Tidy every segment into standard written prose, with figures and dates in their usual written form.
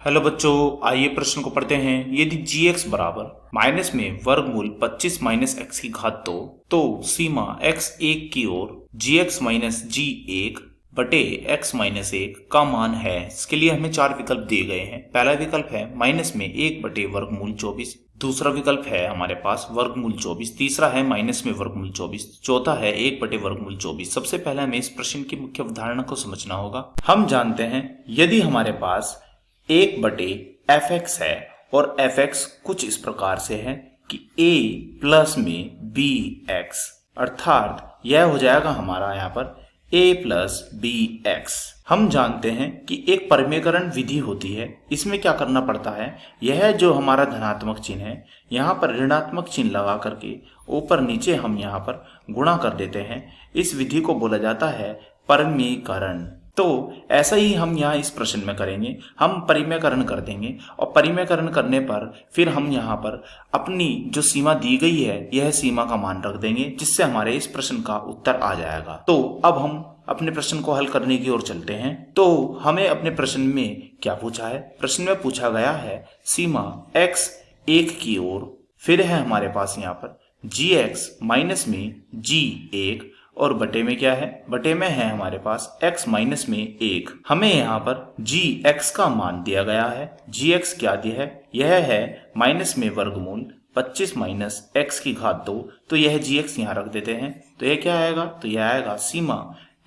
Hello बच्चों, आइए प्रश्न को पढ़ते हैं। यदि g(x) बराबर माइनस में वर्गमूल 25 माइनस एक्स की घात तो सीमा x1 की ओर g(x माइनस g1 बटे x माइनस 1 का मान है। इसके लिए हमें चार विकल्प दिए गए हैं। पहला विकल्प है माइनस में 1 बटे वर्गमूल 24, दूसरा विकल्प है हमारे पास वर्गमूल 24, तीसरा है माइनस में वर्गमूल 24, चौथा है 1 बटे वर्गमूल 24। सबसे पहले हमें इस प्रश्न की मुख्य अवधारणा को समझना होगा। हम जानते हैं यदि हमारे पास 1 बटे एफ एक्स है और एफ एक्स कुछ इस प्रकार से है कि a प्लस में बी एक्स, अर्थात यह हो जाएगा हमारा यहाँ पर a प्लस बी एक्स। हम जानते हैं कि एक परिमेयकरण विधि होती है। इसमें क्या करना पड़ता है, यह जो हमारा धनात्मक चिन्ह है यहाँ पर ऋणात्मक चिन्ह लगा करके ऊपर नीचे हम यहाँ पर गुणा कर देते हैं। इस विधि को बोला जाता है परिमेयकरण। तो ऐसा ही हम यहाँ इस प्रश्न में करेंगे। हम परिमेयकरण कर देंगे और परिमेयकरण करने पर फिर हम यहाँ पर अपनी जो सीमा दी गई है यह सीमा का मान रख देंगे, जिससे हमारे इस प्रश्न का उत्तर आ जाएगा। तो अब हम अपने प्रश्न को हल करने की ओर चलते हैं। तो हमें अपने प्रश्न में क्या पूछा है, प्रश्न में पूछा गया है सीमा x1 की ओर, फिर है हमारे पास यहाँ पर g(x) माइनस में g1 और बटे में क्या है, बटे में है हमारे पास x माइनस में 1। हमें यहाँ पर g(x) का मान दिया गया है। g(x) क्या दिया है, यह है माइनस में वर्गमूल 25 माइनस x की घात 2। तो यह g(x) यहाँ रख देते हैं। तो यह क्या आएगा, तो यह आएगा सीमा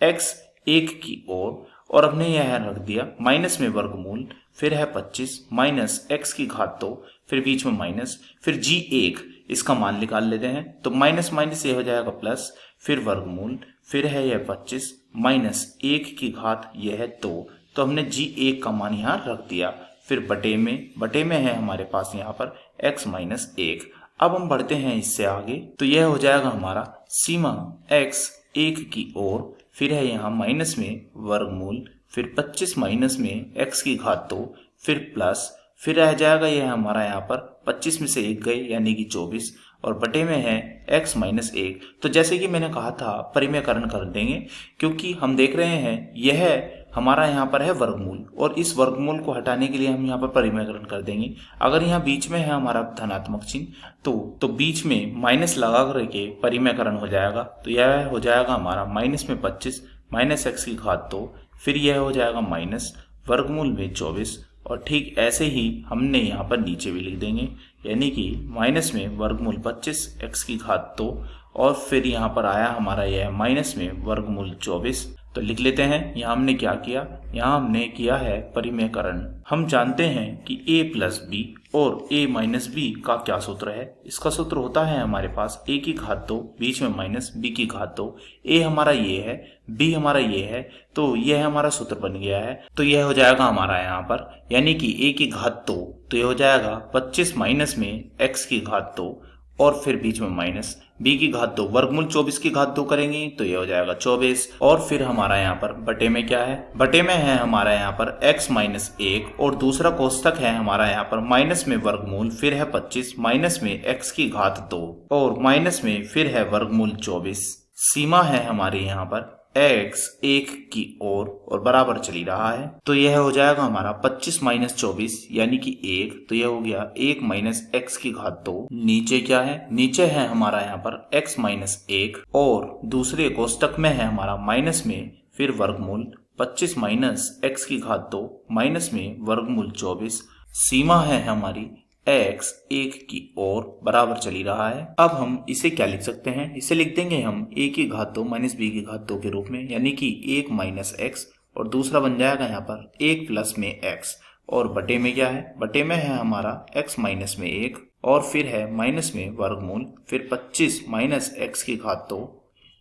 x1 की ओर और हमने यह रख दिया माइनस में वर्गमूल, फिर है 25 माइनस x की घात 2, फिर बीच में माइनस, फिर g1 इसका मान निकाल लेते हैं। तो माइनस माइनस ये हो जाएगा प्लस, फिर वर्गमूल, फिर है यह 25 माइनस 1 की घात यह है 2। तो हमने g1 का मान यहाँ रख दिया। फिर बटे में है हमारे पास यहाँ पर x माइनस 1। अब हम बढ़ते हैं इससे आगे। तो यह हो जाएगा हमारा सीमा x1 की ओर, फिर है यहाँ माइनस में वर्गमूल, फिर 25 माइनस में x की घात 2, फिर प्लस, फिर रह जाएगा यह हमारा यहाँ पर 25 में से 1 गए यानी कि 24 और बटे में है x माइनस 1। तो जैसे कि मैंने कहा था परिमेयकरण कर देंगे, क्योंकि हम देख रहे हैं यह हमारा यहाँ पर है वर्गमूल और इस वर्गमूल को हटाने के लिए हम यहाँ पर परिमेयकरण कर देंगे। अगर यहाँ बीच में है हमारा धनात्मक चिन्ह तो बीच में माइनस लगा करके परिमेयकरण हो जाएगा। तो यह हो जाएगा हमारा माइनस में 25 माइनस x की घात 2, फिर यह हो जाएगा माइनस वर्गमूल में 24 और ठीक ऐसे ही हमने यहाँ पर नीचे भी लिख देंगे, यानी कि माइनस में वर्गमूल 25 x की घात 2 और फिर यहाँ पर आया हमारा यह माइनस में वर्गमूल 24। तो लिख लेते हैं यहाँ हमने क्या किया, यहाँ हमने किया है परिमेयकरण। हम जानते हैं कि a प्लस बी और a माइनस बी का क्या सूत्र है। इसका सूत्र होता है हमारे पास a की घात 2 बीच में माइनस b की घात 2। a हमारा ये है, b हमारा ये है, तो यह हमारा सूत्र बन गया है। तो यह हो जाएगा हमारा यहाँ पर यानी कि a की घात 2, तो यह हो जाएगा 25 माइनस में x की घात 2 और फिर बीच में माइनस b की घात 2, वर्गमूल 24 की घात 2 करेंगे तो ये हो जाएगा 24। और फिर हमारा यहाँ पर बटे में क्या है, बटे में है हमारा यहाँ पर x माइनस 1 और दूसरा कोष्ठक है हमारा यहाँ पर माइनस में वर्गमूल, फिर है 25 माइनस में x की घात 2 और माइनस में फिर है वर्गमूल 24। सीमा है हमारी यहाँ पर x1 की ओर और बराबर चली रहा है। तो यह हो जाएगा हमारा 25 माइनस 24 यानी कि 1। तो यह हो गया 1 माइनस x की घात 2। नीचे क्या है, नीचे है हमारा यहाँ पर x माइनस 1 और दूसरे कोष्ठक में है हमारा माइनस में फिर वर्गमूल 25 माइनस x की घात 2 माइनस में वर्गमूल 24। सीमा है हमारी x1 की ओर बराबर चली रहा है। अब हम इसे क्या लिख सकते हैं, इसे लिख देंगे हम a की घात 2 माइनस b की घात 2 के रूप में, यानी कि 1 माइनस x और दूसरा बन जाएगा यहाँ पर 1 प्लस में x और बटे में क्या है, बटे में है हमारा x माइनस में 1 और फिर है माइनस में वर्गमूल, फिर 25 माइनस x की घात 2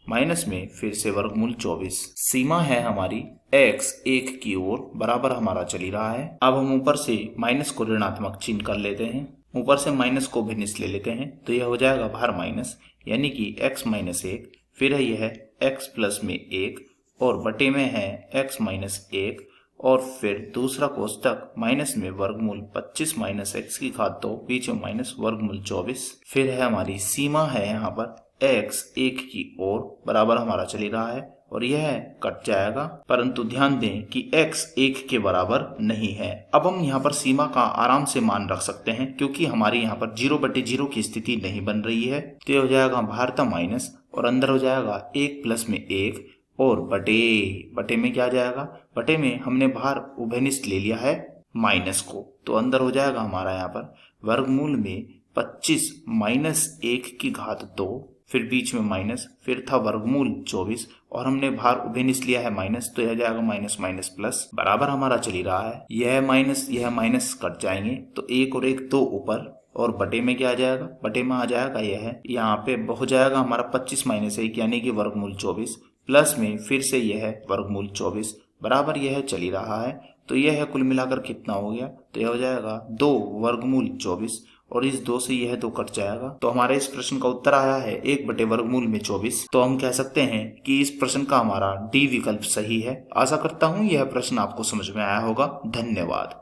माइनस में फिर से वर्गमूल 24। सीमा है हमारी x1 की ओर बराबर हमारा चली रहा है। अब हम ऊपर से माइनस को ऋणात्मक चिन्ह कर लेते हैं, ऊपर से माइनस को भी नीचे ले लेते हैं। तो यह हो जाएगा बाहर माइनस यानी कि x माइनस 1, फिर है यह x प्लस में 1 और बटे में है x माइनस 1 और फिर दूसरा कोष्ठक माइनस में वर्गमूल 25 माइनस x की घात 2 बीच में माइनस वर्गमूल 24। फिर है हमारी सीमा है यहाँ पर x1 की ओर बराबर हमारा चली रहा है और यह कट जाएगा, परंतु ध्यान दें कि x 1 के बराबर नहीं है। अब हम यहाँ पर सीमा का आराम से मान रख सकते हैं, क्योंकि हमारे यहाँ पर 0/0 की स्थिति नहीं बन रही है। तो हो जाएगा बाहर था माइनस और अंदर हो जाएगा 1 प्लस में 1 और बटे में क्या जाएगा, बटे में हमने बाहर उभयनिष्ठ ले लिया है माइनस को, तो अंदर हो जाएगा हमारा यहाँ पर वर्गमूल में 25 माइनस 1 की घात 2, फिर बीच में माइनस, फिर था वर्गमूल 24 और हमने बाहर उभयनिष्ठ लिया है माइनस, तो यह जाएगा माइनस माइनस प्लस, बराबर हमारा चल ही रहा है। यह माइनस कट जाएंगे, तो 1 और 1 2 ऊपर और बटे में क्या आ जाएगा, बटे में आ जाएगा यह यहाँ पे हो जाएगा हमारा 25 माइनस 1 यानी कि वर्गमूल 24 प्लस में फिर से यह वर्गमूल 24, बराबर यह चल ही रहा है। तो यह कुल मिलाकर कितना हो गया, तो यह हो जाएगा 2 वर्गमूल 24 और इस 2 से यह 2 कट जाएगा। तो हमारे इस प्रश्न का उत्तर आया है 1/वर्गमूल में 24। तो हम कह सकते हैं कि इस प्रश्न का हमारा डी विकल्प सही है। आशा करता हूँ यह प्रश्न आपको समझ में आया होगा। धन्यवाद।